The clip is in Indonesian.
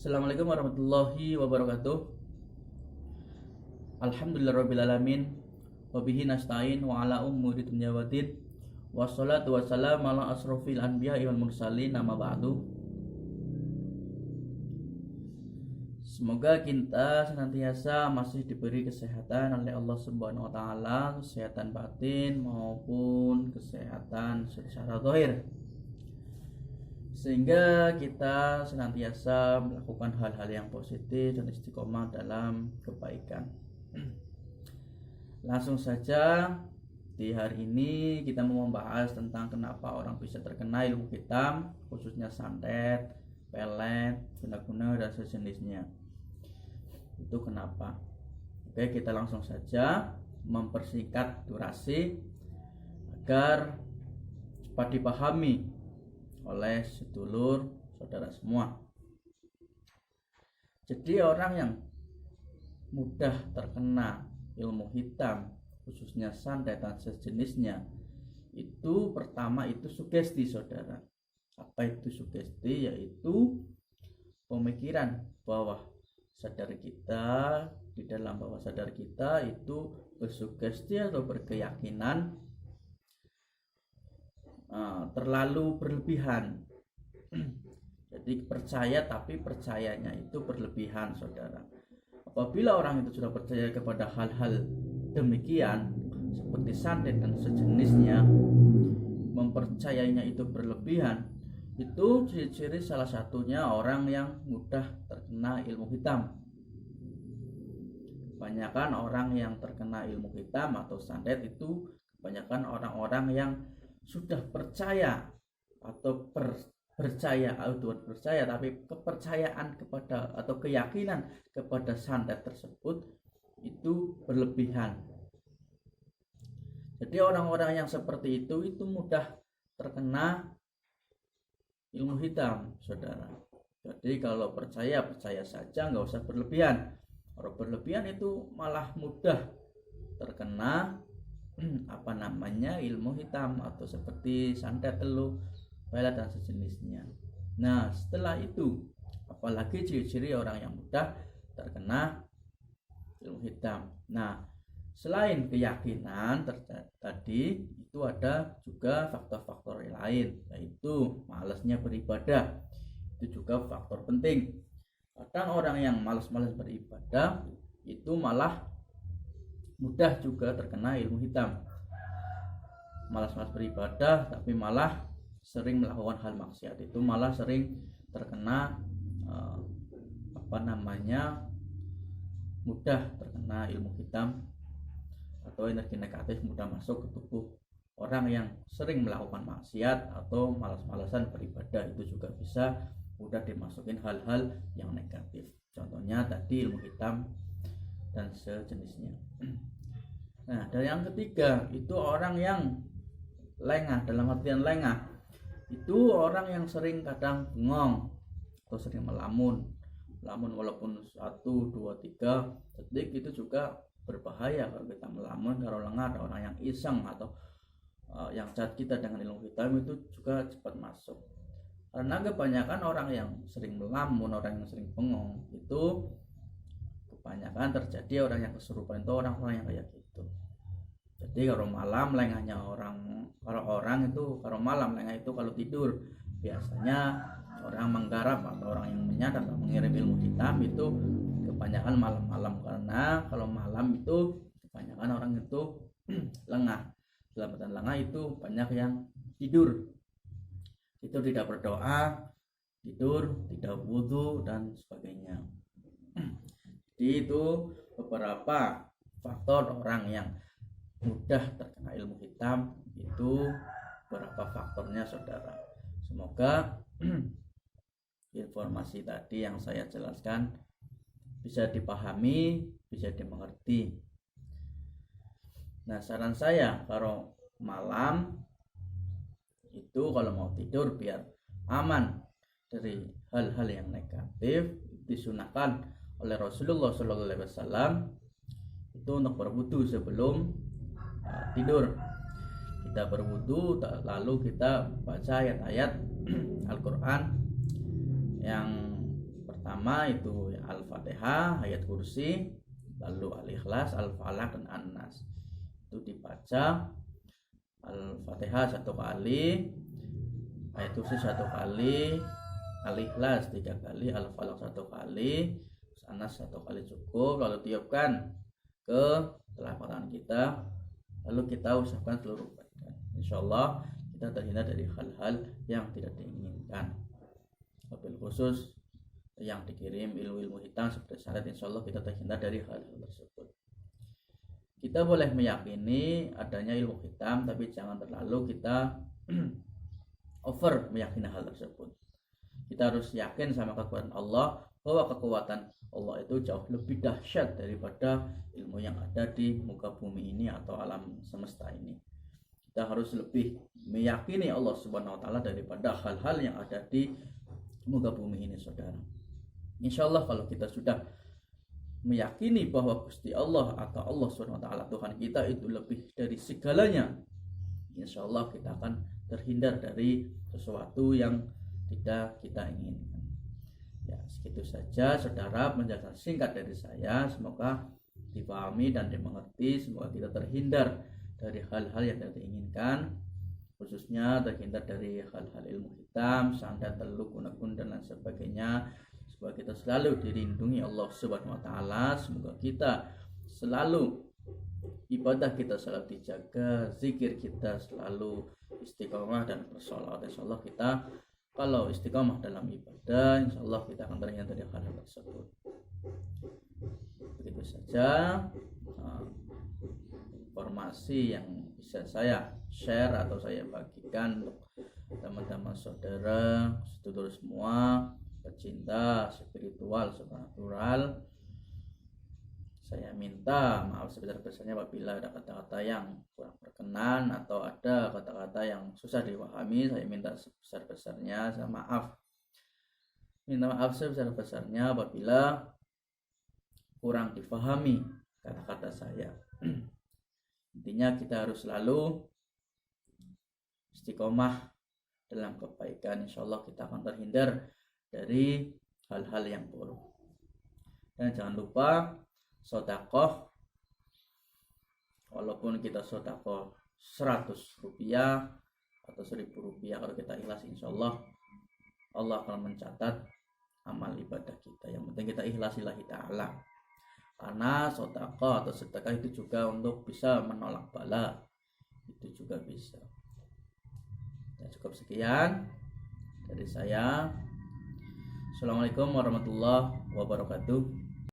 Assalamualaikum warahmatullahi wabarakatuh. Alhamdulillahirrabbilalamin. Wabihi nasta'in wa ala umuri dunya waddin. Wassalatu wassalamu ala asrofil anbiya wal mursalin, nama ba'du. Semoga kita senantiasa masih diberi kesehatan oleh Allah Subhanahu wa taala, kesehatan batin maupun kesehatan secara zahir, sehingga kita senantiasa melakukan hal-hal yang positif dan istiqomah dalam kebaikan. Langsung saja, di hari ini kita mau membahas tentang kenapa orang bisa terkena ilmu hitam, khususnya santet, pelet, guna-guna dan sejenisnya. Itu kenapa? Oke, kita langsung saja mempersingkat durasi agar cepat dipahami oleh sedulur saudara semua. Jadi orang yang mudah terkena ilmu hitam, khususnya santet dan sejenisnya, itu pertama itu sugesti, saudara. Apa itu sugesti? Yaitu pemikiran bawah sadar kita, di dalam bawah sadar kita itu bersugesti atau berkeyakinan terlalu berlebihan. Jadi percaya, tapi percayanya itu berlebihan, saudara. Apabila orang itu sudah percaya kepada hal-hal demikian seperti santet dan sejenisnya, mempercayainya itu berlebihan, itu ciri-ciri salah satunya orang yang mudah terkena ilmu hitam. Kebanyakan orang yang terkena ilmu hitam atau santet itu kebanyakan orang-orang yang sudah percaya atau percaya tapi kepercayaan kepada atau keyakinan kepada santet tersebut itu berlebihan. Jadi orang-orang yang seperti itu mudah terkena ilmu hitam, saudara. Jadi kalau percaya saja, nggak usah berlebihan. Kalau berlebihan itu malah mudah terkena ilmu hitam atau seperti santet, teluh, pelet dan sejenisnya. Nah, setelah itu apalagi ciri-ciri orang yang mudah terkena ilmu hitam. Nah, selain keyakinan tadi, itu ada juga faktor-faktor lain, yaitu malasnya beribadah. Itu juga faktor penting. Kadang orang yang malas-malas beribadah itu malah mudah juga terkena ilmu hitam. Malas-malas beribadah tapi malah sering melakukan hal maksiat, itu malah sering terkena mudah terkena ilmu hitam atau energi negatif mudah masuk ke tubuh orang yang sering melakukan maksiat atau malas-malasan beribadah. Itu juga bisa mudah dimasukin hal-hal yang negatif. Contohnya tadi ilmu hitam dan sejenisnya. Nah, dan yang ketiga itu orang yang lengah. Dalam artian lengah itu orang yang sering kadang bengong atau sering melamun walaupun 1, 2, 3 detik, itu juga berbahaya kalau kita melamun. Kalau lengah, ada orang yang iseng atau yang jahat kita dengan ilmu hitam, itu juga cepat masuk. Karena kebanyakan orang yang sering melamun, orang yang sering bengong, itu kebanyakan terjadi orang yang kesurupan, itu orang-orang yang kayak gitu. Jadi kalau malam lengahnya orang itu, kalau malam lengah itu kalau tidur biasanya orang menggarap atau orang yang menyadap atau mengirim ilmu hitam itu kebanyakan malam-malam. Karena kalau malam itu kebanyakan orang itu lengah. Dalam artian lengah itu banyak yang tidur tidak berdoa, tidur tidak wudhu dan sebagainya. Jadi itu beberapa faktor orang yang mudah terkena ilmu hitam, itu beberapa faktornya, saudara. Semoga informasi tadi yang saya jelaskan bisa dipahami, bisa dimengerti. Nah, saran saya kalau malam itu, kalau mau tidur biar aman dari hal-hal yang negatif, disunahkan oleh Rasulullah SAW itu untuk berwudu sebelum tidur. Kita berwudu, lalu kita baca ayat-ayat Al-Quran yang pertama itu ya, Al-Fatihah, ayat kursi, lalu Al-Ikhlas, Al-Falaq, dan An-Nas. Itu dibaca Al-Fatihah 1 kali, ayat kursi 1 kali, Al-Ikhlas 3 kali, Al-Falaq 1 kali, An-Nas 1 kali cukup. Lalu tiupkan ke telapak tangan kita, lalu kita usapkan seluruh badan. Insyaallah kita terhindar dari hal-hal yang tidak diinginkan. Wabil khusus yang dikirim ilmu-ilmu hitam seperti syarat, insyaallah kita terhindar dari hal-hal tersebut. Kita boleh meyakini adanya ilmu hitam, tapi jangan terlalu kita over meyakini hal tersebut. Kita harus yakin sama kekuatan Allah, bahwa kekuatan Allah itu jauh lebih dahsyat daripada ilmu yang ada di muka bumi ini atau alam semesta ini. Kita harus lebih meyakini Allah Subhanahu wa taala daripada hal-hal yang ada di muka bumi ini, saudara. Insyaallah kalau kita sudah meyakini bahwa Gusti Allah atau Allah Subhanahu wa taala Tuhan kita itu lebih dari segalanya, insyaallah kita akan terhindar dari sesuatu yang tidak kita inginkan. Ya, segitu saja saudara penjelasan singkat dari saya, semoga dipahami dan dimengerti, semoga kita terhindar dari hal-hal yang tidak diinginkan, khususnya terhindar dari hal-hal ilmu hitam, santet, teluk, kunekun, dan lain sebagainya. Semoga kita selalu dilindungi Allah Subhanahu wa taala, semoga kita selalu ibadah kita selalu dijaga, zikir kita selalu istiqomah dan bersolawat. Insyaallah kita kalau istiqomah dalam ibadah, insyaallah kita akan terhindar dari hal tersebut. Begitu saja informasi yang bisa saya share atau saya bagikan untuk teman-teman saudara, sedulur semua, pecinta spiritual supernatural. Saya minta maaf sebesar-besarnya apabila ada kata-kata yang kurang berkenan atau ada kata-kata yang susah dipahami. Saya minta sebesar-besarnya, saya minta maaf sebesar-besarnya apabila kurang difahami kata-kata saya. Intinya kita harus selalu istiqomah dalam kebaikan, insyaallah kita akan terhindar dari hal-hal yang buruk. Dan jangan lupa sedekah, walaupun kita sedekah 100 rupiah atau 1000 rupiah, kalau kita ikhlas, insyaallah Allah akan mencatat amal ibadah kita. Yang penting kita ikhlas lillahi ta'ala, karena sedekah atau sedekah itu juga untuk bisa menolak bala, itu juga bisa. Ya, cukup sekian dari saya. Assalamualaikum warahmatullahi wabarakatuh.